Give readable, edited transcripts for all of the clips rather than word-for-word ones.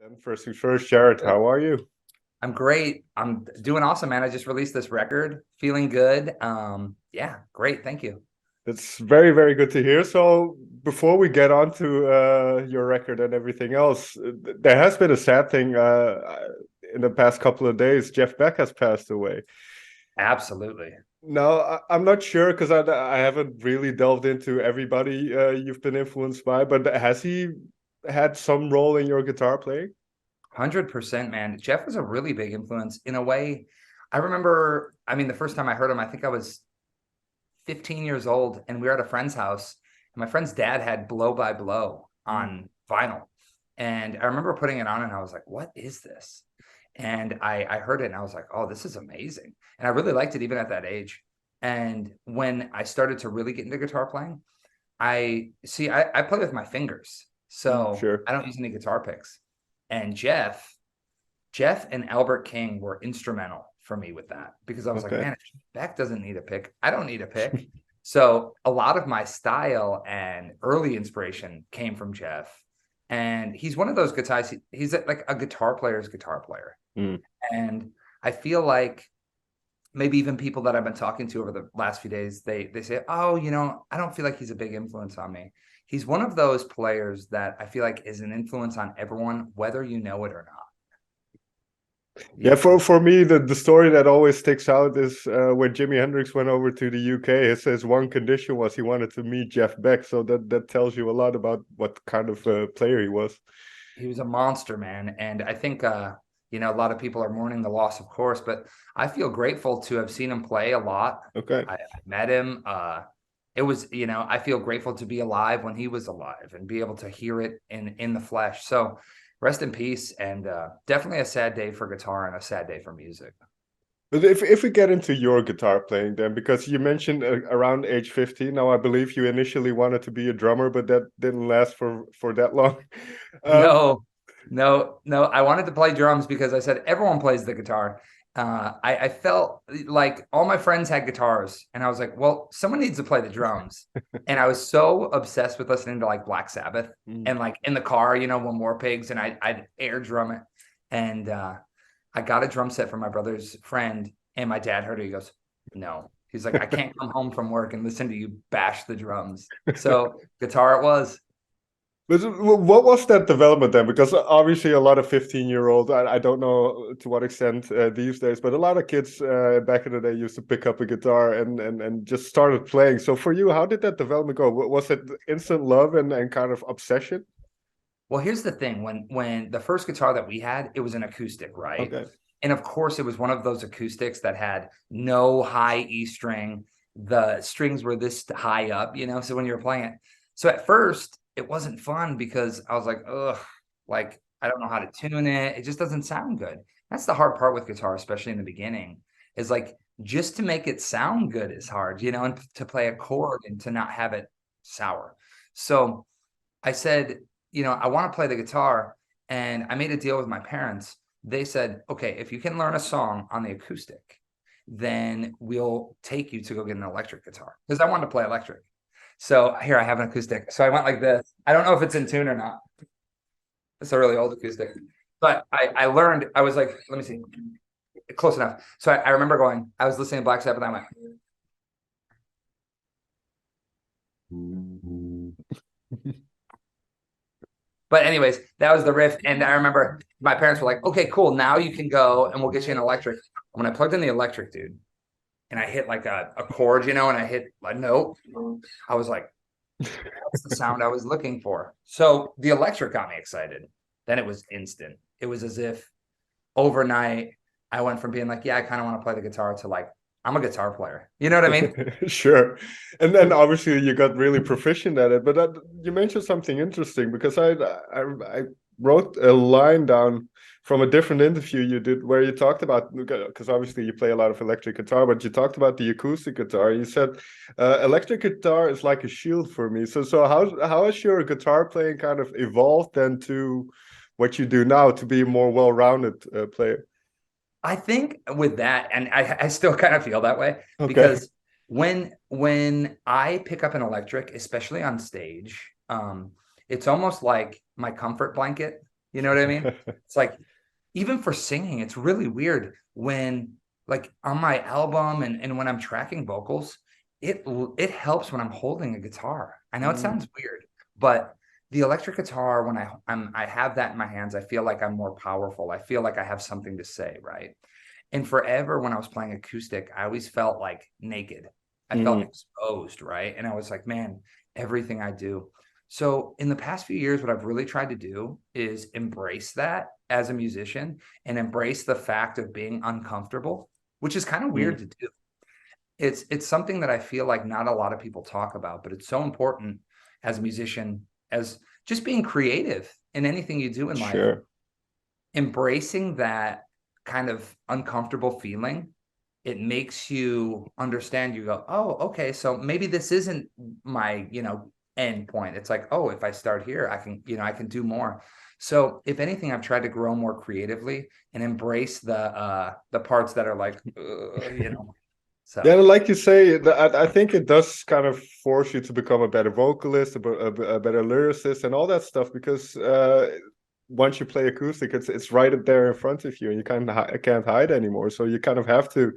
Then first things first, Jared, how are you? I'm great. I'm doing awesome, man. I just released this record, feeling good. Yeah, great. Thank you. That's very, very good to hear. So before we get on to your record and everything else, there has been a sad thing in the past couple of days. Jeff Beck has passed away. Absolutely. Now, I'm not sure because I haven't really delved into everybody you've been influenced by, but has he had some role in your guitar playing? 100%, man. Jeff was a really big influence in a way. I remember, I mean, the first time I heard him, I think I was 15 years old and we were at a friend's house. And my friend's dad had Blow by Blow on vinyl. And I remember putting it on and I was like, what is this? And I heard it and I was like, oh, this is amazing. And I really liked it even at that age. And when I started to really get into guitar playing, I play with my fingers. So Sure. I don't use any guitar picks. And Jeff and Albert King were instrumental for me with that because I was like, Okay. man, if Beck doesn't need a pick, I don't need a pick. So a lot of my style and early inspiration came from Jeff. And he's one of those guitars, he's like a guitar player's guitar player. Mm. And I feel like maybe even people that I've been talking to over the last few days, they say, oh, I don't feel like he's a big influence on me. He's one of those players that I feel like is an influence on everyone, whether you know it or not. Yeah, for me, the story that always sticks out is when Jimi Hendrix went over to the UK. His one condition was he wanted to meet Jeff Beck, so that tells you a lot about what kind of player he was. He was a monster, man. And I think a lot of people are mourning the loss, of course, but I feel grateful to have seen him play a lot. Okay. I met him. It was, I feel grateful to be alive when he was alive and be able to hear it in the flesh. So rest in peace, and definitely a sad day for guitar and a sad day for music. But if we get into your guitar playing then, because you mentioned around age 15, now I believe you initially wanted to be a drummer, but that didn't last for that long. Um, No. I wanted to play drums because I said everyone plays the guitar. I felt like all my friends had guitars, and I was like, well, someone needs to play the drums. And I was so obsessed with listening to like Black Sabbath and like in the car, when War Pigs, and I'd air drum it. And I got a drum set from my brother's friend, and my dad heard it. He goes, no. He's like, I can't come home from work and listen to you bash the drums. So guitar it was. But what was that development then? Because obviously a lot of 15-year-olds, I don't know to what extent these days, but a lot of kids back in the day used to pick up a guitar and just started playing. So for you, how did that development go? Was it instant love and kind of obsession? Well, here's the thing. When the first guitar that we had, it was an acoustic, right? Okay. And of course, it was one of those acoustics that had no high E string. The strings were this high up, so when you were playing it. So at first, it wasn't fun because I was like, ugh, like I don't know how to tune it. It just doesn't sound good. That's the hard part with guitar, especially in the beginning, is like just to make it sound good is hard, and to play a chord and to not have it sour. So I said, I want to play the guitar. And I made a deal with my parents. They said, okay, if you can learn a song on the acoustic, then we'll take you to go get an electric guitar. Because I wanted to play electric. So here I have an acoustic. So I went like this. I don't know if it's in tune or not. It's a really old acoustic. But I learned, I was like, let me see. Close enough. So I remember I was listening to Black Sabbath and I went. But anyways, that was the riff. And I remember my parents were like, okay, cool. Now you can go and we'll get you an electric. When I plugged in the electric, dude, and I hit like a chord, and I hit a note, I was like, that's the sound I was looking for. So the electric got me excited. Then it was instant. It was as if overnight I went from being like, yeah, I kind of want to play the guitar to like, I'm a guitar player. You know what I mean? Sure. And then obviously you got really proficient at it. But you mentioned something interesting because I wrote a line down from a different interview you did where you talked about, because obviously you play a lot of electric guitar, but you talked about the acoustic guitar. You said electric guitar is like a shield for me. So how has your guitar playing kind of evolved then to what you do now to be a more well-rounded player? I think with that, and I still kind of feel that way Okay. because when I pick up an electric, especially on stage, it's almost like my comfort blanket. You know what I mean? It's like, even for singing, it's really weird when like on my album and when I'm tracking vocals, it helps when I'm holding a guitar. I know it sounds weird, but the electric guitar, when I have that in my hands, I feel like I'm more powerful. I feel like I have something to say, right? And forever when I was playing acoustic, I always felt like naked. I felt exposed, right? And I was like, man, everything I do. So in the past few years, what I've really tried to do is embrace that as a musician and embrace the fact of being uncomfortable, which is kind of weird to do. It's something that I feel like not a lot of people talk about, but it's so important as a musician, as just being creative in anything you do in life. Sure. Embracing that kind of uncomfortable feeling, it makes you understand. You go, oh, okay, so maybe this isn't my, end point. It's like, oh, if I start here, I can do more. So if anything, I've tried to grow more creatively and embrace the parts that are like, So Yeah, like you say, I think it does kind of force you to become a better vocalist, a better lyricist, and all that stuff. Because once you play acoustic, it's right there in front of you, and you can't hide anymore. So you kind of have to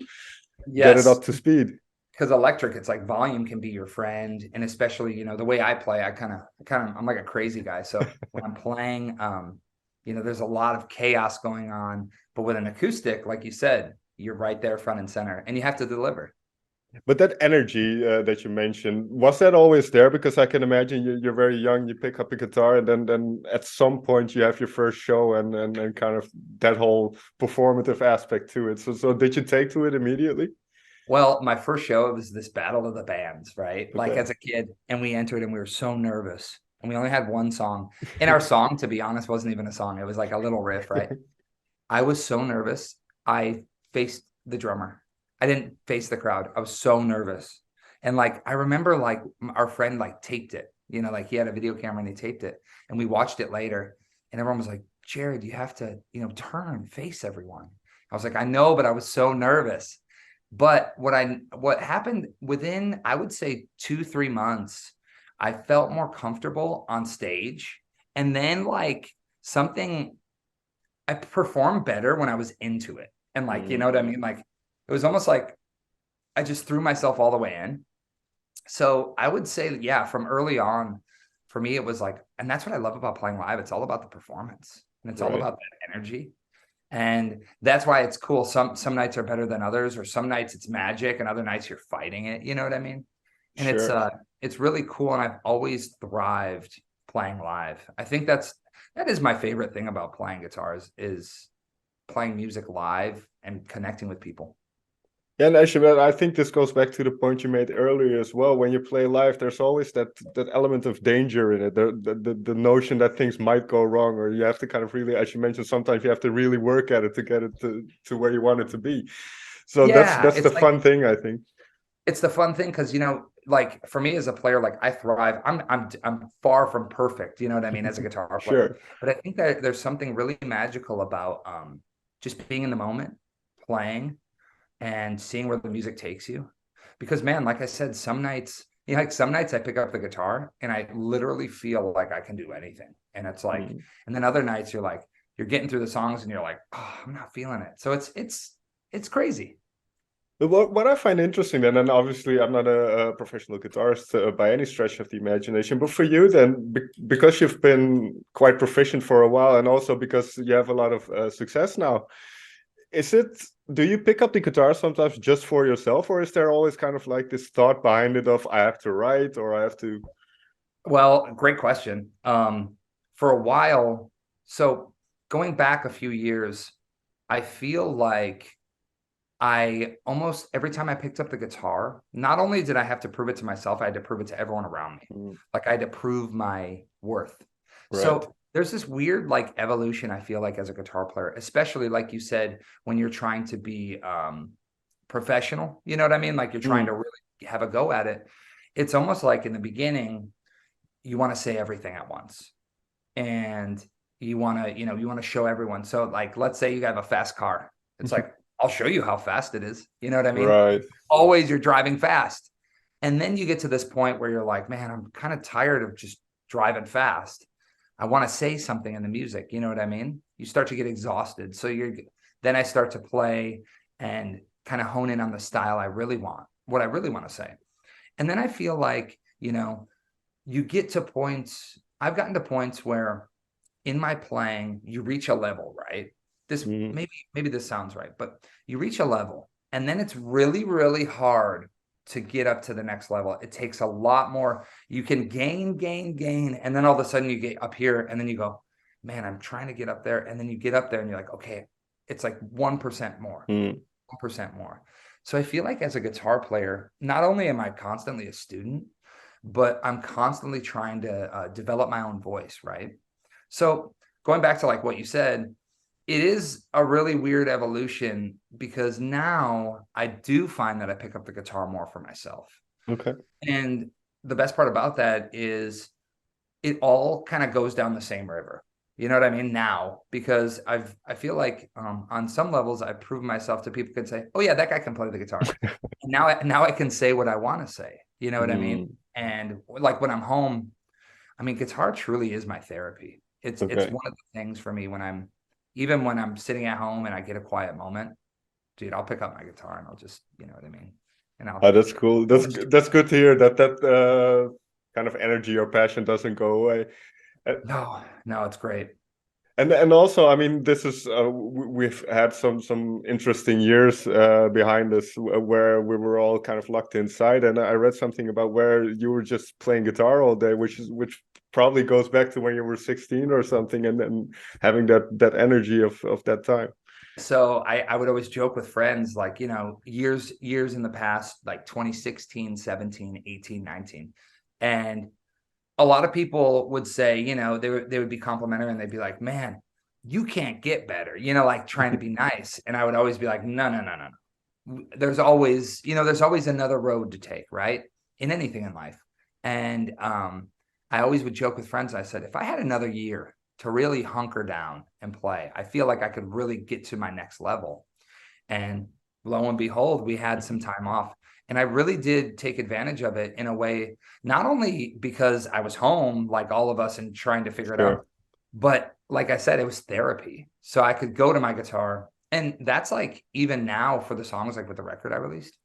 get it yes, up to speed. because electric, it's like volume can be your friend, and especially the way I play, I'm like a crazy guy. So when I'm playing, there's a lot of chaos going on, but with an acoustic, like you said, you're right there front and center, and you have to deliver. But that energy that you mentioned, was that always there? Because I can imagine you're very young, you pick up a guitar, and then at some point you have your first show, and kind of that whole performative aspect to it. So did you take to it immediately? Well, my first show, it was this battle of the bands, right? Like Okay. as a kid, and we entered and we were so nervous. And we only had one song. And our song, to be honest, wasn't even a song. It was like a little riff, right? I was so nervous. I faced the drummer. I didn't face the crowd. I was so nervous. And like I remember like our friend like taped it, like he had a video camera and he taped it. And we watched it later. And everyone was like, Jared, you have to, turn and face everyone. I was like, I know, but I was so nervous. But what happened within, I would say 2-3 months, I felt more comfortable on stage. And then like I performed better when I was into it. And like, you know what I mean? Like it was almost like I just threw myself all the way in. So I would say, yeah, from early on, for me, it was like, and that's what I love about playing live. It's all about the performance, and it's all about that energy. And that's why it's cool. Some nights are better than others, or some nights it's magic and other nights you're fighting it. You know what I mean? And Sure. it's really cool. And I've always thrived playing live. I think that is my favorite thing about playing guitars is playing music live and connecting with people. Yeah, and actually, I think this goes back to the point you made earlier as well. When you play live, there's always that element of danger in it. The notion that things might go wrong, or you have to kind of really, as you mentioned, sometimes you have to really work at it to get it to where you want it to be. So Yeah, that's the it's like fun thing, I think. it's the fun thing because like for me as a player, like I thrive. I'm far from perfect, you know what I mean, as a guitar player. Sure. But I think that there's something really magical about just being in the moment, playing and seeing where the music takes you. Because man, like I said, some nights, like some nights I pick up the guitar and I literally feel like I can do anything. And it's like, and then other nights you're getting through the songs and you're like, oh, I'm not feeling it. So it's crazy. But what I find interesting then, and obviously I'm not a professional guitarist by any stretch of the imagination, but for you then, because you've been quite proficient for a while, and also because you have a lot of success now, do you pick up the guitar sometimes just for yourself, or is there always kind of like this thought behind it of I have to write or I have to? Well, great question. For a while, so going back a few years, I feel like I almost every time I picked up the guitar, not only did I have to prove it to myself, I had to prove it to everyone around me. Like I had to prove my worth. Right. So there's this weird like evolution, I feel like, as a guitar player, especially like you said, when you're trying to be professional, you know what I mean? Like you're trying to really have a go at it. It's almost like in the beginning, you want to say everything at once. And you want to show everyone. So like, let's say you have a fast car. It's like, I'll show you how fast it is. You know what I mean? Right. Always you're driving fast. And then you get to this point where you're like, man, I'm kind of tired of just driving fast. I want to say something in the music. You know what I mean? You start to get exhausted. So then I start to play and kind of hone in on the style I really want, what I really want to say. And then I feel like, you get to points, I've gotten to points where in my playing, you reach a level, right? This maybe this sounds right, but you reach a level and then it's really, really hard to get up to the next level. It takes a lot more. You can gain, and then all of a sudden you get up here and then you go, man, I'm trying to get up there. And then you get up there and you're like, okay, it's like 1% more, 1% more. So I feel like as a guitar player, not only am I constantly a student, but I'm constantly trying to develop my own voice, right? So going back to like what you said, it is a really weird evolution because now I do find that I pick up the guitar more for myself. Okay. And the best part about that is it all kind of goes down the same river. You know what I mean? Now, because I feel like on some levels I've proven myself to people can say, oh yeah, that guy can play the guitar. And now I can say what I want to say. You know what I mean? And like when I'm home, I mean, guitar truly is my therapy. It's one of the things for me even when I'm sitting at home and I get a quiet moment, dude, I'll pick up my guitar and I'll just, you know what I mean? And Oh, that's cool. That's good to hear that kind of energy or passion doesn't go away. No, it's great. And also, I mean, this is we've had some interesting years behind us where we were all kind of locked inside. And I read something about where you were just playing guitar all day, which probably goes back to when you were 16 or something, and then having that energy of that time. So I would always joke with friends, like, years in the past, like 2016, 17, 18, 19. And a lot of people would say, they would be complimentary and they'd be like, man, you can't get better, like trying to be nice. And I would always be like, no. There's always another road to take, right? In anything in life. And I always would joke with friends. I said, if I had another year to really hunker down and play, I feel like I could really get to my next level. And lo and behold, we had some time off. And I really did take advantage of it in a way, not only because I was home, like all of us, and trying to figure it out, but like I said, it was therapy. So I could go to my guitar. And that's like, even now for the songs, like with the record I released,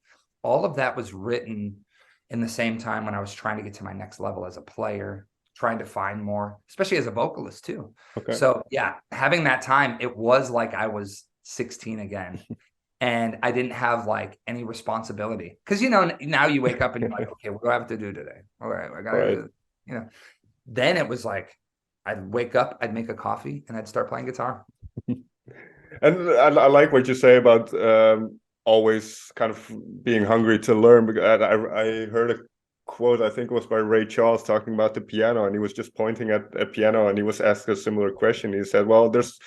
all of that was written in the same time when I was trying to get to my next level as a player, trying to find more, especially as a vocalist too. Okay. So yeah, having that time, it was like I was 16 again. And I didn't have like any responsibility because, now you wake up and you're like, okay, what do I have to do today? All right, I gotta do, then it was like, I'd wake up, I'd make a coffee and I'd start playing guitar. And I like what you say about always kind of being hungry to learn, because I heard a quote, I think it was by Ray Charles, talking about the piano, and he was just pointing at a piano and he was asked a similar question. He said, well, there's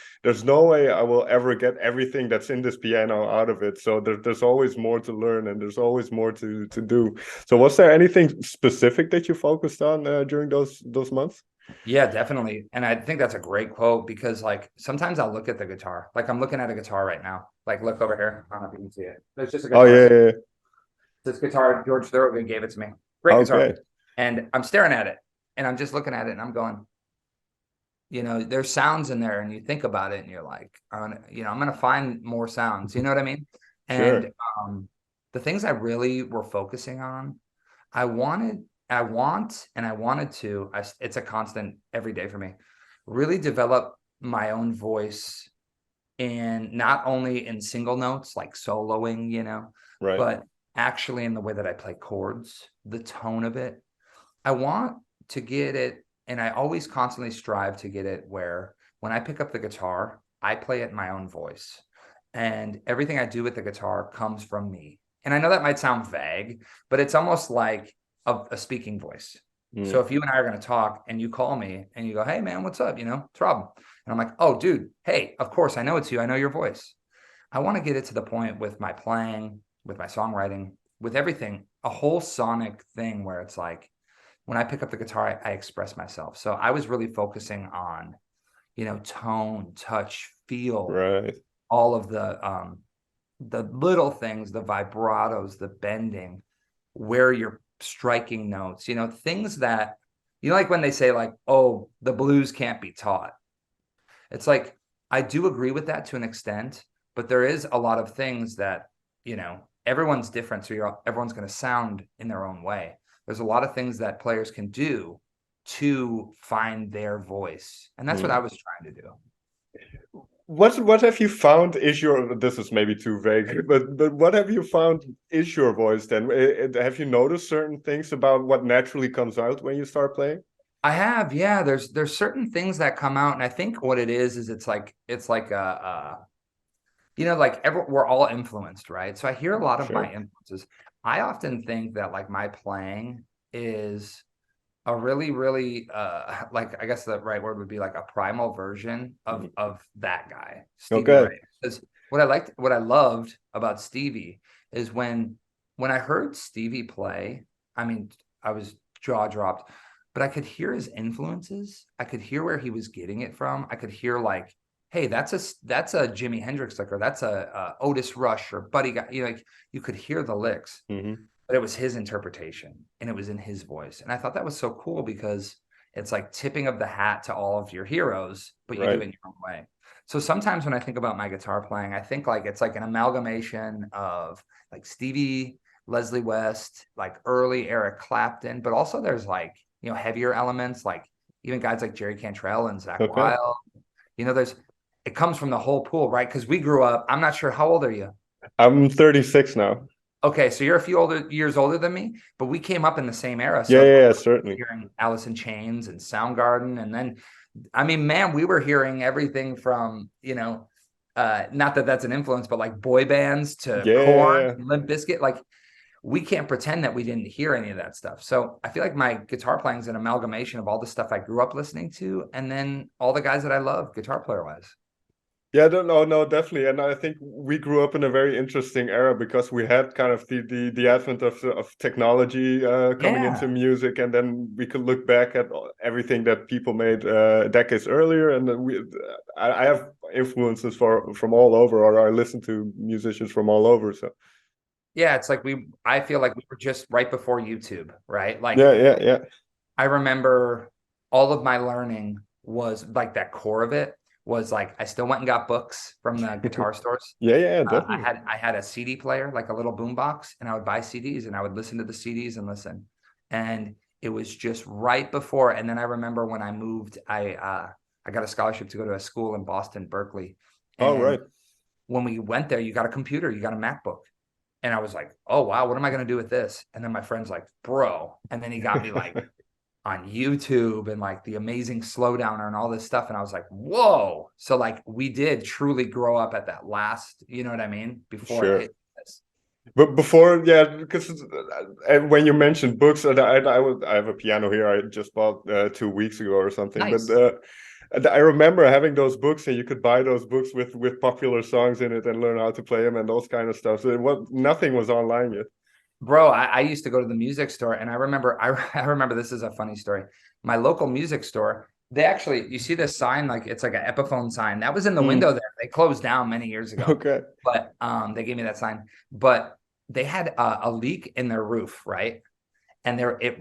no way I will ever get everything that's in this piano out of it, so there's always more to learn and there's always more to do. So was there anything specific that you focused on during those months? Yeah, definitely. And I think that's a great quote because like sometimes I'll look at the guitar, like I'm looking at a guitar right now, like look over here. I don't know if you can see it. There's just a guitar. Oh yeah. This guitar, George Thorogood gave it to me. Great guitar. And I'm staring at it and I'm just looking at it and I'm going, there's sounds in there, and you think about it and you're like, I'm going to find more sounds. You know what I mean? Sure. And the things I really were focusing on, it's a constant every day for me, really develop my own voice, and not only in single notes, like soloing, right, but actually in the way that I play chords, the tone of it. I want to get it, and I always constantly strive to get it where when I pick up the guitar, I play it in my own voice. And everything I do with the guitar comes from me. And I know that might sound vague, but it's almost like a speaking voice. So if you and I are going to talk and you call me and you go, hey man, what's up? It's Rob. And I'm like, oh dude, hey, of course I know it's you. I know your voice. I want to get it to the point with my playing, with my songwriting, with everything, a whole sonic thing where it's like, when I pick up the guitar, I express myself. So I was really focusing on, tone, touch, feel, right, all of the little things, the vibratos, the bending, where you're striking notes, things that You know, like when they say like, oh, the blues can't be taught. It's like, I do agree with that to an extent, but there is a lot of things that, you know, everyone's different. So everyone's going to sound in their own way. There's a lot of things that players can do to find their voice. And that's what I was trying to do. What have you found is your, this is maybe too vague, but what have you found is your voice then? Have you noticed certain things about what naturally comes out when you start playing? I have, yeah. There's certain things that come out, and I think what it is it's like you know, like we're all influenced, right? So I hear a lot of my influences. I often think that like my playing is a really, really like I guess the right word would be like a primal version of that guy, Stevie Ray. Because what I loved about Stevie is when I heard Stevie play, I mean, I was jaw dropped, but I could hear his influences. I could hear where he was getting it from. I could hear like, hey, that's a Jimi Hendrix lick, or that's a Otis Rush or Buddy Guy. You know, like you could hear the licks, but it was his interpretation and it was in his voice. And I thought that was so cool because it's like tipping of the hat to all of your heroes, but you do it in your own way. So sometimes when I think about my guitar playing, I think like it's like an amalgamation of like Stevie, Leslie West, like early Eric Clapton, but also there's like, you know, heavier elements, like even guys like Jerry Cantrell and Zach Wild. You know, it comes from the whole pool, right? Because we grew up, I'm not sure, how old are you? I'm 36 now. Okay, so you're a few years older than me, but we came up in the same era. So yeah, certainly. Hearing Alice in Chains and Soundgarden, and then, I mean, man, we were hearing everything from, you know, not that that's an influence, but like boy bands to Korn, Limp Bizkit. Like, we can't pretend that we didn't hear any of that stuff. So I feel like my guitar playing is an amalgamation of all the stuff I grew up listening to, and then all the guys that I love, guitar player wise. Yeah, no, definitely. And I think we grew up in a very interesting era because we had kind of the advent of technology coming into music, and then we could look back at everything that people made decades earlier. And I have influences from all over, or I listen to musicians from all over. So yeah, it's like I feel like we were just right before YouTube, right? Like yeah. I remember all of my learning was like that core of it was like I still went and got books from the guitar stores. Yeah, definitely. I had a CD player, like a little boombox, and I would buy CDs and I would listen to the CDs and listen. And it was just right before. And then I remember when I moved, I got a scholarship to go to a school in Boston, Berkeley. And when we went there, you got a computer, you got a MacBook. And I was like, oh, wow, what am I going to do with this? And then my friend's like, bro. And then he got me like on YouTube and like the amazing Slowdowner and all this stuff. And I was like, whoa. So like we did truly grow up at that last, you know what I mean? Before it hit this. But before, yeah, because when you mentioned books, I have a piano here I just bought 2 weeks ago or something. Nice. But I remember having those books, and you could buy those books with popular songs in it and learn how to play them and those kind of stuff. So nothing was online yet. Bro, I used to go to the music store, and I remember this is a funny story. My local music store, they actually, you see this sign, like it's like an Epiphone sign that was in the window there. They closed down many years ago. Okay. But they gave me that sign. But they had a leak in their roof, right? And it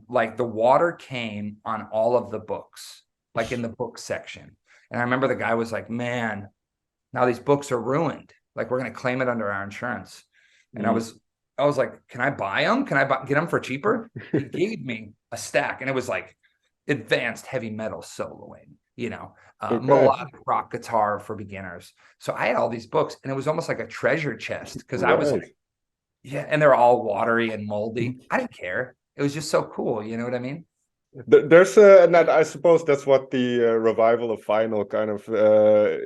like the water came on all of the books, like in the book section. And I remember the guy was like, man, now these books are ruined. Like we're going to claim it under our insurance. And I was like, can I buy them? Can I get them for cheaper? He gave me a stack, and it was like advanced heavy metal soloing, you know, melodic rock guitar for beginners. So I had all these books, and it was almost like a treasure chest because I was like, yeah, and they're all watery and moldy. I didn't care. It was just so cool. You know what I mean? There's and I suppose that's what the revival of vinyl kind of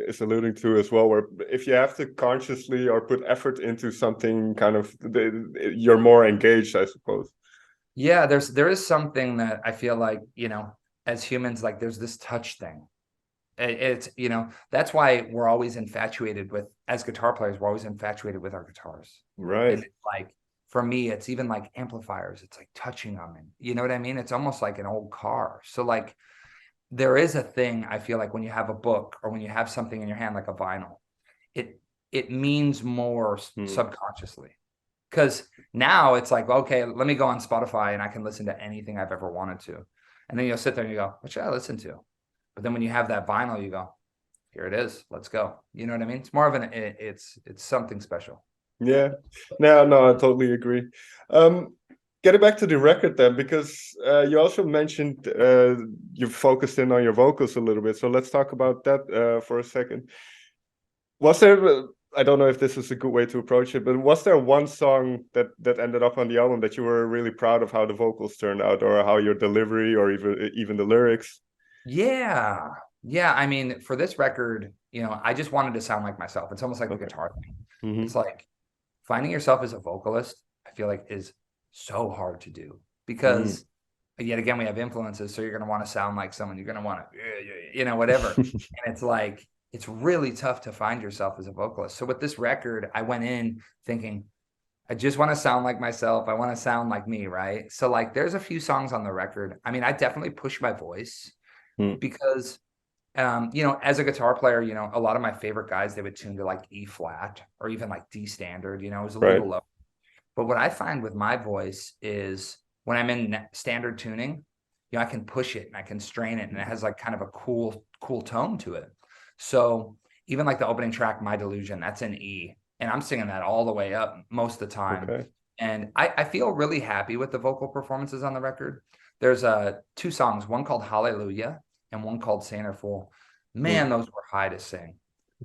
is alluding to as well, where if you have to consciously or put effort into something, kind of you're more engaged, I suppose. Yeah, there is something that I feel like, you know, as humans, like there's this touch thing. It's, you know, that's why we're always infatuated with, as guitar players, we're always infatuated with our guitars. Right. And it's like, for me, it's even like amplifiers. It's like touching them. And you know what I mean? It's almost like an old car. So like there is a thing, I feel like when you have a book or when you have something in your hand, like a vinyl, it means more subconsciously. Because now it's like, okay, let me go on Spotify and I can listen to anything I've ever wanted to. And then you'll sit there and you go, what should I listen to? But then when you have that vinyl, you go, here it is, let's go. You know what I mean? It's more of it's something special. Yeah, no, I totally agree. Getting back to the record then, because you also mentioned you focused in on your vocals a little bit. So let's talk about that for a second. Was there, I don't know if this is a good way to approach it, but was there one song that ended up on the album that you were really proud of how the vocals turned out, or how your delivery, or even the lyrics? Yeah. I mean, for this record, I just wanted to sound like myself. It's almost like the guitar thing. Mm-hmm. It's like finding yourself as a vocalist, I feel like is so hard to do because yet again, we have influences. So you're going to want to sound like someone, you're going to want to, whatever. And it's like, it's really tough to find yourself as a vocalist. So with this record, I went in thinking, I just want to sound like myself. I want to sound like me. Right. So like, there's a few songs on the record. I mean, I definitely push my voice because as a guitar player, a lot of my favorite guys, they would tune to like E flat or even like D standard, it was a little low. But what I find with my voice is when I'm in standard tuning, I can push it and I can strain it and it has like kind of a cool tone to it. So even like the opening track, My Delusion, that's in E, and I'm singing that all the way up most of the time. Okay. And I feel really happy with the vocal performances on the record. There's two songs, one called Hallelujah and one called Saint or Fool. Man, those were high to sing.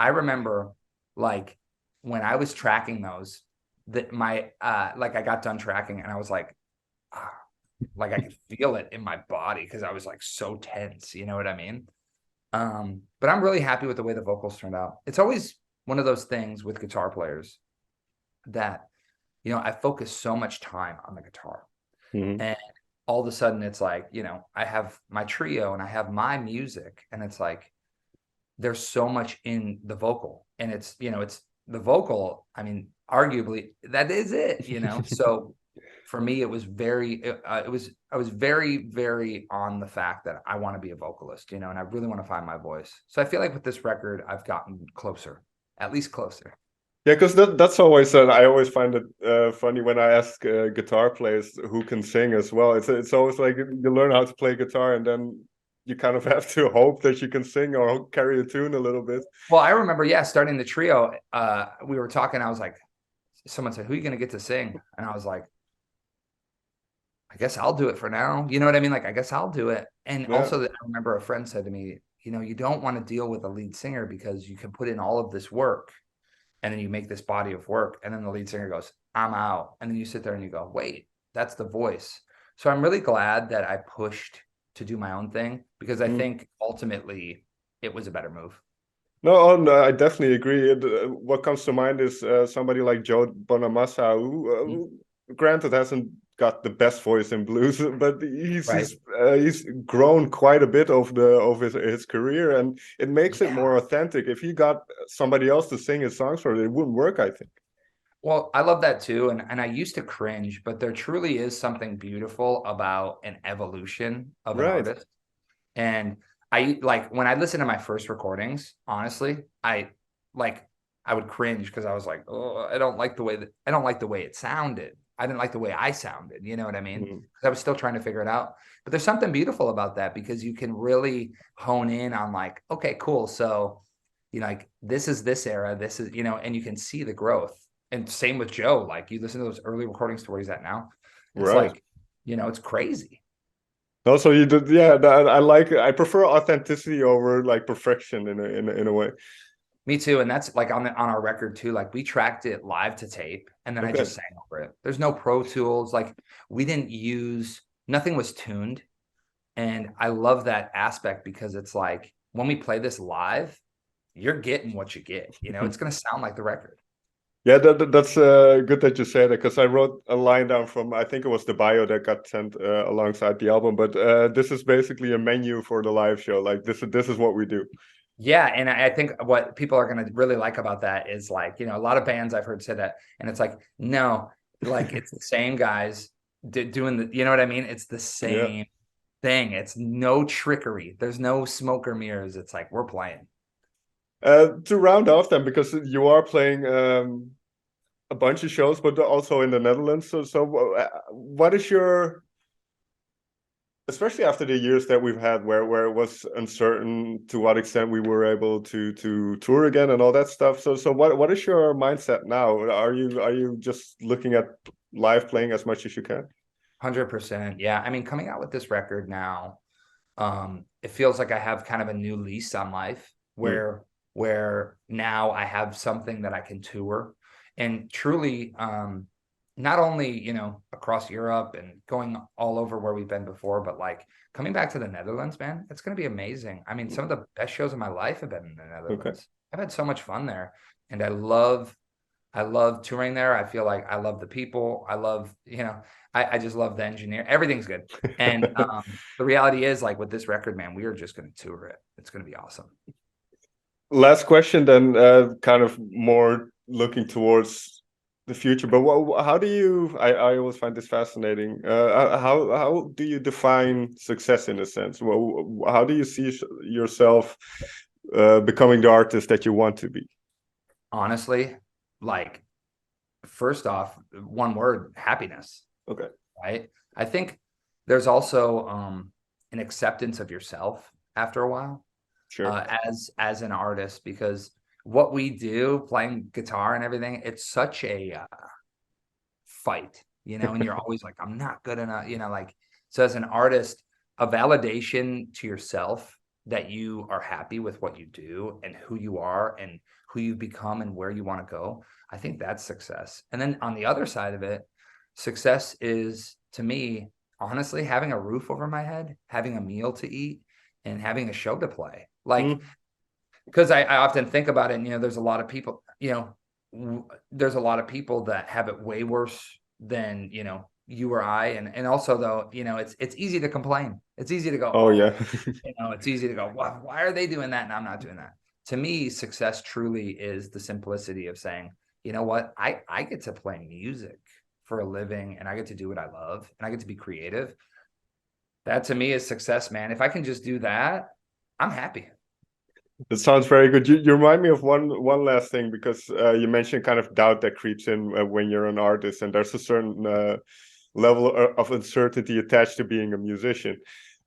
I remember like when I was tracking those, that my like I got done tracking and I was like I could feel it in my body because I was like so tense, you know what I mean? But I'm really happy with the way the vocals turned out. It's always one of those things with guitar players that I focus so much time on the guitar, and all of a sudden it's like I have my trio and I have my music, and it's like there's so much in the vocal, and it's it's the vocal. I mean, arguably that is it, so for me it was I was very, very on the fact that I want to be a vocalist, and I really want to find my voice. So I feel like with this record I've gotten closer, at least closer. Yeah, because that's always I always find it funny when I ask guitar players who can sing as well. It's always like you learn how to play guitar and then you kind of have to hope that you can sing or carry a tune a little bit. Well, I remember, starting the trio, we were talking, I was like, someone said, who are you going to get to sing? And I was like, I guess I'll do it for now. You know what I mean? Like, I guess I'll do it. And also I remember a friend said to me, you don't want to deal with a lead singer because you can put in all of this work and then you make this body of work. And then the lead singer goes, I'm out. And then you sit there and you go, wait, that's the voice. So I'm really glad that I pushed to do my own thing because I think ultimately it was a better move. No, I definitely agree. What comes to mind is somebody like Joe Bonamassa, who granted hasn't got the best voice in blues, but he's grown quite a bit of his career, and it makes it more authentic. If he got somebody else to sing his songs for it wouldn't work, I think. Well, I love that too, and I used to cringe, but there truly is something beautiful about an evolution of an artist. And I like when I listen to my first recordings, honestly, I would cringe because I was like, oh, I don't like the way it sounded. I didn't like the way I sounded. You know what I mean? Because I was still trying to figure it out. But there's something beautiful about that because you can really hone in on like, okay, cool. So, like this is this era, this is, and you can see the growth. And same with Joe. Like you listen to those early recordings to where he's at now. It's like, it's crazy. Also, you did, I prefer authenticity over like perfection in a way. Me too, and that's like on our record too. Like we tracked it live to tape, and then I just sang over it. There's no Pro Tools. Like we didn't use, nothing was tuned, and I love that aspect because it's like when we play this live, you're getting what you get. It's gonna sound like the record. Yeah, that's good that you say that because I wrote a line down from, I think it was the bio that got sent alongside the album, but this is basically a menu for the live show. Like this is what we do. Yeah, and I think what people are going to really like about that is like, a lot of bands I've heard say that, and it's like, no, like it's the same guys doing the, you know what I mean? It's the same thing. It's no trickery. There's no smoke or mirrors. It's like, we're playing. To round off then, because you are playing a bunch of shows, but also in the Netherlands. So what is your especially after the years that we've had where it was uncertain to what extent we were able to tour again and all that stuff. So what is your mindset now? Are you just looking at live playing as much as you can? 100%. Yeah. I mean, coming out with this record now, it feels like I have kind of a new lease on life where now I have something that I can tour and truly, not only, you know, across Europe and going all over where we've been before, but like coming back to the Netherlands, man, it's going to be amazing. I mean, some of the best shows of my life have been in the Netherlands. Okay. I've had so much fun there, and I love touring there. I feel like I love the people. I love, you know, I just love the engineer. Everything's good. And the reality is, like with this record, man, we are just going to tour it. It's going to be awesome. Last question, then, kind of more looking towards the future. But how do you? I always find this fascinating. How do you define success in a sense? Well, how do you see yourself becoming the artist that you want to be? Honestly, like first off, one word, happiness. Okay. Right. I think there's also an acceptance of yourself after a while, Sure. as an artist, because what we do, playing guitar and everything, it's such a fight, you know, and you're always like, I'm not good enough, you know, like, so as an artist, a validation to yourself that you are happy with what you do and who you are and who you've become and where you want to go. I think that's success. And then on the other side of it, success is, to me, honestly, having a roof over my head, having a meal to eat, and having a show to play. Like, because I often think about it, and, you know, there's a lot of people, you know, there's a lot of people that have it way worse than, you know, you or I. And also, though, you know, it's easy to complain. It's easy to go, Oh, yeah. you know, it's easy to go, why are they doing that? And I'm not doing that. To me, success truly is the simplicity of saying, you know what, I get to play music for a living, and I get to do what I love, and I get to be creative. That to me is success, man. If I can just do that, I'm happy. That sounds very good. You remind me of one last thing, because you mentioned kind of doubt that creeps in when you're an artist, and there's a certain level of uncertainty attached to being a musician.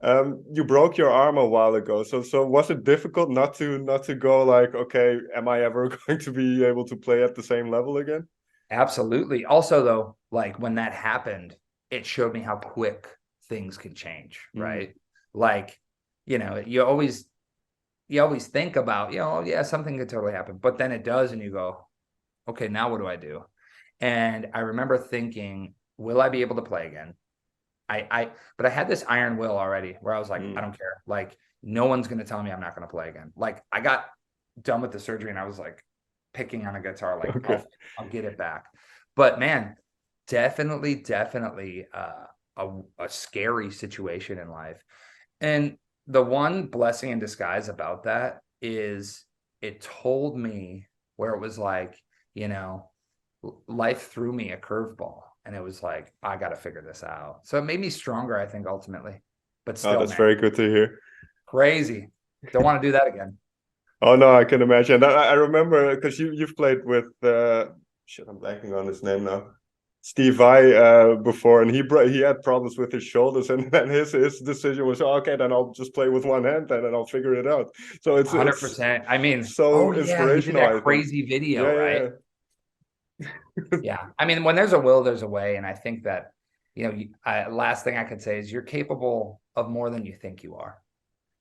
You broke your arm a while ago, so was it difficult not to go like, okay, am I ever going to be able to play at the same level again? Absolutely. Also, though, like when that happened, it showed me how quick things can change, right? Like, you know, you always think about, you know, yeah, something could totally happen, but then it does, and you go, okay, now what do I do? And I remember thinking, will I be able to play again? But I had this iron will already where I was like, I don't care. Like, no one's going to tell me I'm not going to play again. Like, I got done with the surgery and I was like picking on a guitar, like, okay, I'll get it back. But man, definitely a scary situation in life. And the one blessing in disguise about that is it told me where it was like, you know, life threw me a curveball, and it was like, I got to figure this out. So it made me stronger, I think, ultimately. But still, That's man, very good to hear. crazy. Don't want to do that again. Oh no, I can imagine. I remember, because you've played with shit, I'm blanking on his name now. Steve Vai before, and he had problems with his shoulders, and then his decision was, oh, okay, then I'll just play with one hand, and then I'll figure it out. So it's 100%. I mean, so oh yeah, he did inspirational, I that think. crazy video, Yeah, right? Yeah. I mean, when there's a will, there's a way, and I think that, you know, last thing I could say is you're capable of more than you think you are,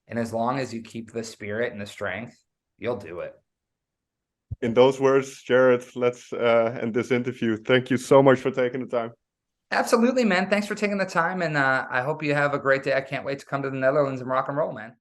and as long as you keep the spirit and the strength, you'll do it. In those words, Jared, let's end this interview. Thank you so much for taking the time. Absolutely, man. Thanks for taking the time, and I hope you have a great day. I can't wait to come to the Netherlands and rock and roll, man.